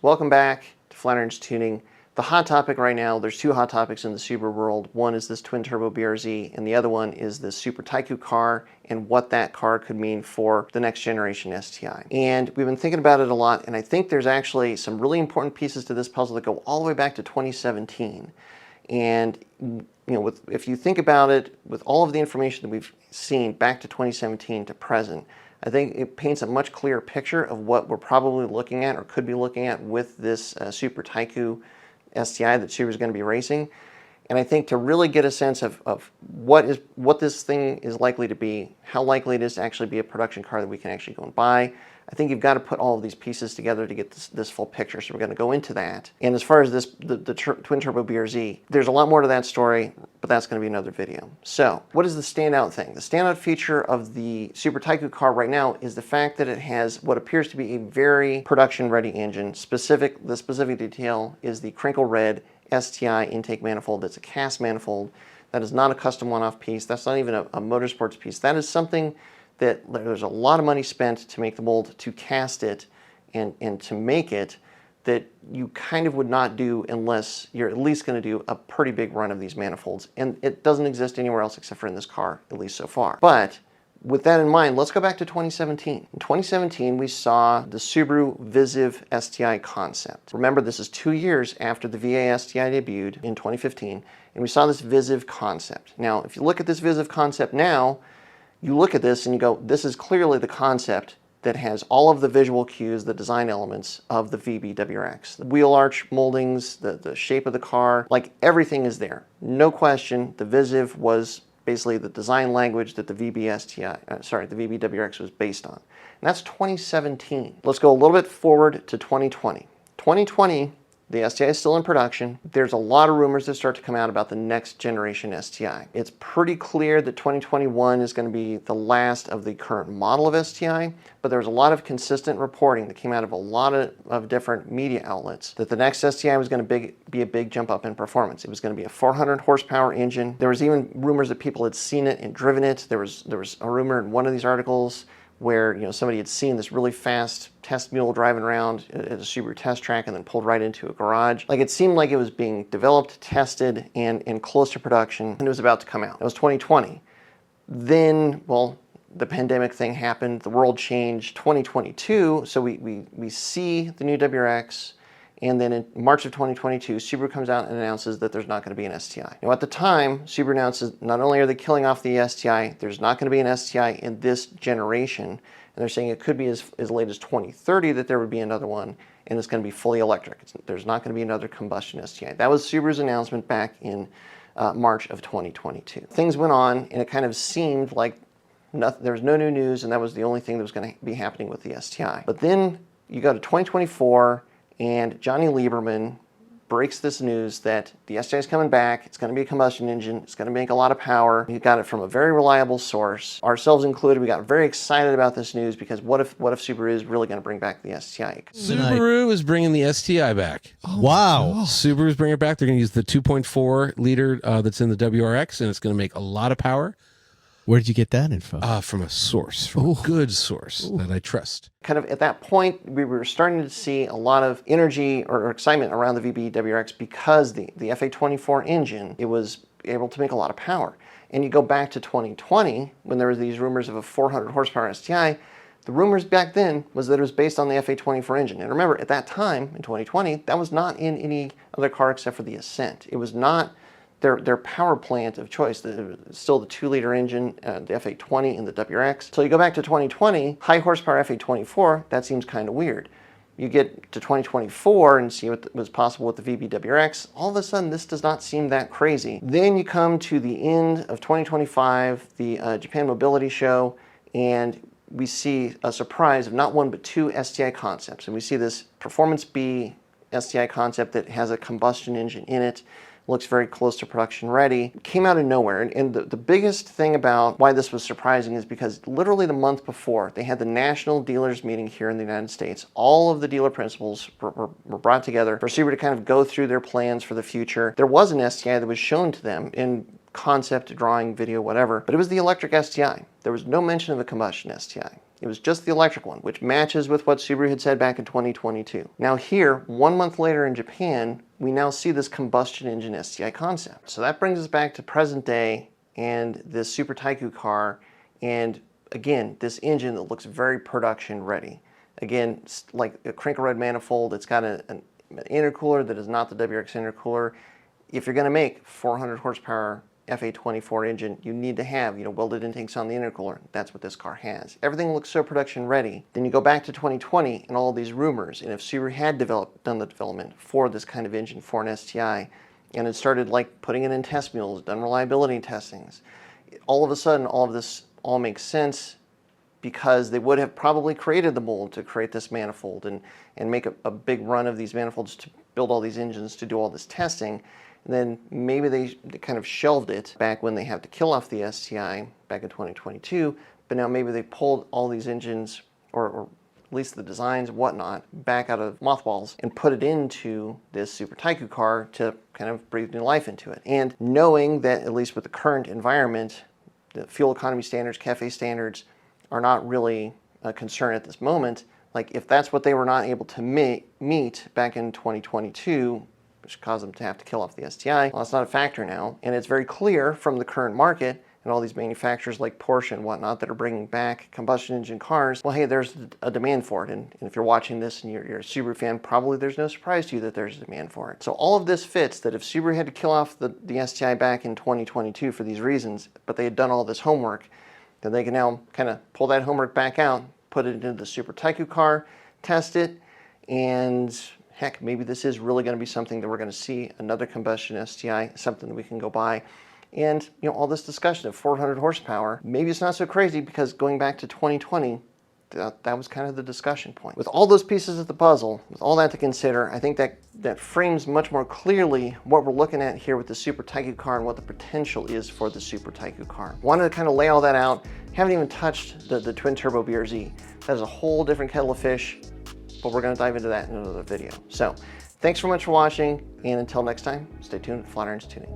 Welcome back to Flat Irons Tuning. The hot topic right now, there's two hot topics in the Subaru world. One is this twin-turbo BRZ, and the other one is this Super Taiku car and what that car could mean for the next generation STI. And we've been thinking about it a lot, and I think there's actually some really important pieces to this puzzle that go all the way back to 2017. And if you think about it, with all of the information that we've seen back to 2017 to present, I think it paints a much clearer picture of what we're probably looking at or could be looking at with this Super Taiku STI that Subaru is going to be racing. And I think to really get a sense of what this thing is likely to be, how likely it is to actually be a production car that we can actually go and buy, I think you've got to put all of these pieces together to get this full picture. So we're going to go into that. And as far as the twin-turbo BRZ, there's a lot more to that story, but that's going to be another video. So what is the standout thing? The standout feature of the Super Taiku car right now is the fact that it has what appears to be a very production-ready engine. The specific detail is the crinkle red STI intake manifold. That's a cast manifold. That is not a custom one-off piece. That's not even a motorsports piece. That is something that there's a lot of money spent to make the mold, to cast it, and to make it, that you kind of would not do unless you're at least going to do a pretty big run of these manifolds. And it doesn't exist anywhere else except for in this car, at least so far. But with that in mind, let's go back to 2017. In 2017, we saw the Subaru Visiv STI concept. Remember, this is 2 years after the VA STI debuted in 2015, and we saw this Visiv concept. Now, if you look at this Visiv concept now, you look at this and you go, this is clearly the concept that has all of the visual cues, the design elements of the VB WRX. The wheel arch moldings, the shape of the car, like everything is there. No question, the Visiv was basically the design language that the VB WRX was based on. And that's 2017. Let's go a little bit forward to 2020. 2020, the STI is still in production. There's a lot of rumors that start to come out about the next generation STI. It's pretty clear that 2021 is going to be the last of the current model of STI, but there was a lot of consistent reporting that came out of a lot of different media outlets that the next STI was going to be a big jump up in performance. It was going to be a 400 horsepower engine. There was even rumors that people had seen it and driven it. There was a rumor in one of these articles where somebody had seen this really fast test mule driving around at a Subaru test track and then pulled right into a garage. Like, it seemed like it was being developed, tested, and close to production, and it was about to come out. It was 2020. Then, well, the pandemic thing happened, the world changed. 2022, so we see the new WRX, and then in March of 2022, Subaru comes out and announces that there's not going to be an STI. Now, at the time, Subaru announces not only are they killing off the STI, there's not going to be an STI in this generation, and they're saying it could be as late as 2030 that there would be another one, and it's going to be fully electric. There's not going to be another combustion STI. That was Subaru's announcement back in March of 2022. Things went on, and it kind of seemed like there was no new news, and that was the only thing that was going to be happening with the STI. But then you go to 2024, and Johnny Lieberman breaks this news that the STI is coming back. It's going to be a combustion engine. It's going to make a lot of power. He got it from a very reliable source. Ourselves included, we got very excited about this news because what if Subaru is really going to bring back the STI? Subaru is bringing the STI back. Oh, wow. Subaru is bringing it back. They're going to use the 2.4 liter that's in the WRX, and it's going to make a lot of power. Where did you get that info? From a source, from a good source that I trust. Kind of at that point, we were starting to see a lot of energy or excitement around the VB WRX because the FA24 engine, it was able to make a lot of power. And you go back to 2020, when there were these rumors of a 400 horsepower STI, the rumors back then was that it was based on the FA24 engine. And remember, at that time, in 2020, that was not in any other car except for the Ascent. It was not their power plant of choice. Still the 2-liter engine, the FA20 and the WRX. So you go back to 2020, high horsepower FA24, that seems kind of weird. You get to 2024 and see what was possible with the VB WRX, all of a sudden this does not seem that crazy. Then you come to the end of 2025, the Japan Mobility Show, and we see a surprise of not one but two STI concepts. And we see this Performance-B STI concept that has a combustion engine in it. Looks very close to production ready. It came out of nowhere, and the biggest thing about why this was surprising is because literally the month before, they had the national dealers meeting here in the United States. All of the dealer principals were brought together for Subaru to kind of go through their plans for the future. There was an STI that was shown to them in concept, drawing, video, whatever, but it was the electric STI. There was no mention of a combustion STI. It was just the electric one, which matches with what Subaru had said back in 2022. Now here, 1 month later in Japan, we now see this combustion engine STI concept. So that brings us back to present day and this Super Taiku car, and again, this engine that looks very production ready. Again, like a crinkle red manifold, it's got an intercooler that is not the WRX intercooler. If you're going to make 400 horsepower FA24 engine, you need to have, welded intakes on the intercooler. That's what this car has. Everything looks so production ready. Then you go back to 2020 and all these rumors, and if Subaru had done the development for this kind of engine for an STI, and it started like putting it in test mules, done reliability testings, all of a sudden all of this all makes sense, because they would have probably created the mold to create this manifold and make a big run of these manifolds to build all these engines to do all this testing. And then maybe they kind of shelved it back when they had to kill off the STI back in 2022, but now maybe they pulled all these engines, or at least the designs and whatnot, back out of mothballs and put it into this Super Taiku car to kind of breathe new life into it. And knowing that, at least with the current environment, the fuel economy standards, CAFE standards, are not really a concern at this moment. Like, if that's what they were not able to meet back in 2022, which caused them to have to kill off the STI, well, that's not a factor now. And it's very clear from the current market and all these manufacturers like Porsche and whatnot that are bringing back combustion engine cars, well, hey, there's a demand for it. And if you're watching this and you're a Subaru fan, probably there's no surprise to you that there's a demand for it. So all of this fits that if Subaru had to kill off the STI back in 2022 for these reasons, but they had done all this homework, then they can now kind of pull that homework back out, put it into the Super Taiku car, test it, and heck, maybe this is really going to be something that we're going to see, another combustion STI, something that we can go buy. And all this discussion of 400 horsepower, maybe it's not so crazy, because going back to 2020, that was kind of the discussion point. With all those pieces of the puzzle, with all that to consider, I think that frames much more clearly what we're looking at here with the Super Taiku car and what the potential is for the Super Taiku car. Wanted to kind of lay all that out. Haven't even touched the twin turbo BRZ. That is a whole different kettle of fish, but we're going to dive into that in another video. So thanks so much for watching, and until next time, stay tuned at Flatirons Tuning.